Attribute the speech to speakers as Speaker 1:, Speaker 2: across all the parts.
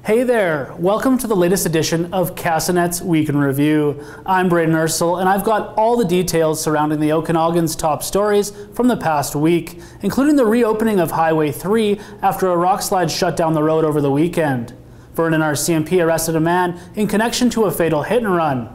Speaker 1: Hey there, welcome to the latest edition of Castanet's Week in Review. I'm Brayden Ursel, and I've got all the details surrounding the Okanagan's top stories from the past week, including the reopening of Highway 3 after a rockslide shut down the road over the weekend. Vernon RCMP arrested a man in connection to a fatal hit and run.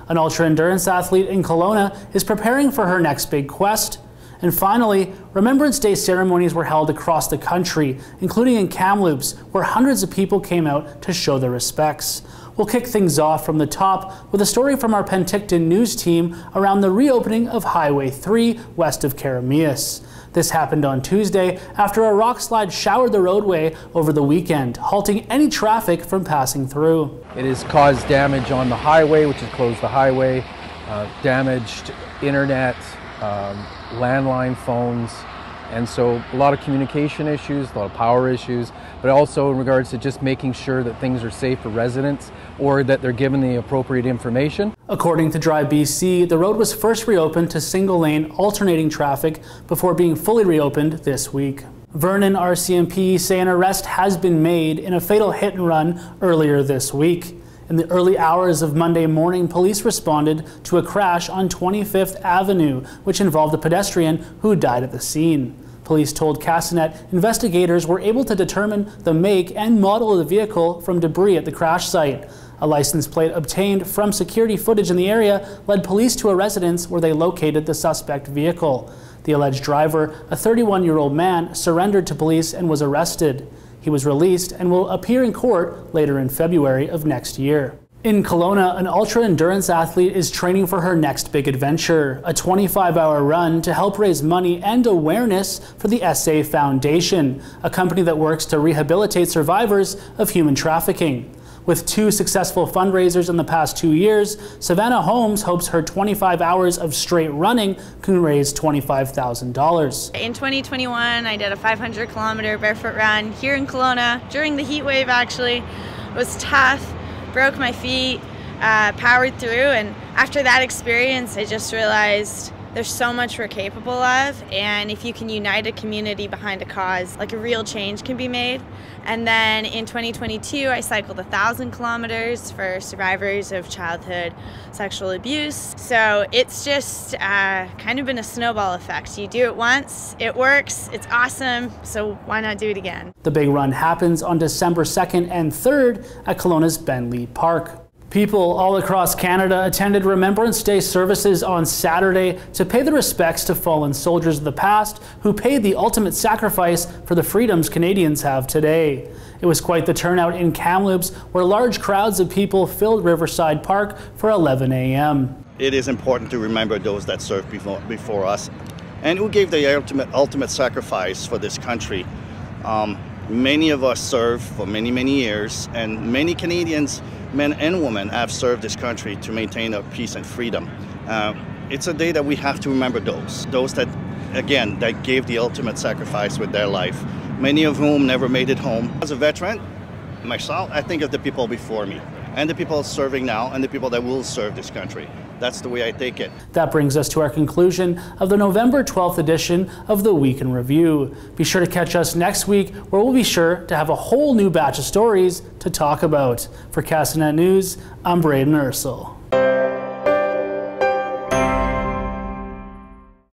Speaker 1: An ultra-endurance athlete in Kelowna is preparing for her next big quest. And finally, Remembrance Day ceremonies were held across the country, including in Kamloops, where hundreds of people came out to show their respects. We'll kick things off from the top with a story from our Penticton news team around the reopening of Highway 3 west of Karamias. This happened on Tuesday after a rockslide showered the roadway over the weekend, halting any traffic from passing through.
Speaker 2: It has caused damage on the highway, which has closed the highway, damaged internet, landline phones, and so a lot of communication issues, a lot of power issues, but also in regards to just making sure that things are safe for residents or that they're given the appropriate information. According to Drive BC, the road was first reopened to single-lane alternating traffic before being fully reopened this week. Vernon RCMP say an arrest has been made in a fatal hit and run earlier this week. In the early hours of Monday morning, police responded to a crash on 25th Avenue, which involved a pedestrian who died at the scene. Police told Castanet investigators were able to determine the make and model of the vehicle from debris at the crash site. A license plate obtained from security footage in the area led police to a residence where they located the suspect vehicle. The alleged driver, a 31-year-old man, surrendered to police and was arrested. He was released and will appear in court later in February of next year. In Kelowna, an ultra-endurance athlete is training for her next big adventure, a 25-hour run to help raise money and awareness for the SA Foundation, a company that works to rehabilitate survivors of human trafficking. With 2 successful fundraisers in the past 2 years, Savannah Holmes hopes her 25 hours of straight running can raise $25,000.
Speaker 3: In 2021, I did a 500-kilometer barefoot run here in Kelowna during the heat wave. Actually, it was tough, broke my feet, powered through, and after that experience, I just realized there's so much we're capable of, and if you can unite a community behind a cause, like a real change can be made. And then in 2022, I cycled 1,000 kilometers for survivors of childhood sexual abuse. So it's just kind of been a snowball effect. You do it once, it works, it's awesome, so why not do it again?
Speaker 1: The big run happens on December 2nd and 3rd at Kelowna's Bentley Park. People all across Canada attended Remembrance Day services on Saturday to pay their respects to fallen soldiers of the past who paid the ultimate sacrifice for the freedoms Canadians have today. It was quite the turnout in Kamloops, where large crowds of people filled Riverside Park for 11 a.m.
Speaker 4: It is important to remember those that served before us and who gave the ultimate sacrifice for this country. Many of us served for many years, and many Canadians, men and women, have served this country to maintain our peace and freedom. It's a day that we have to remember those that, again, that gave the ultimate sacrifice with their life, many of whom never made it home. As a veteran, myself, I think of the people before me, and the people serving now, and the people that will serve this country. That's the way I take it.
Speaker 1: That brings us to our conclusion of the November 12th edition of the Week in Review. Be sure to catch us next week, where we'll be sure to have a whole new batch of stories to talk about. For Castanet News, I'm Brayden Ursel.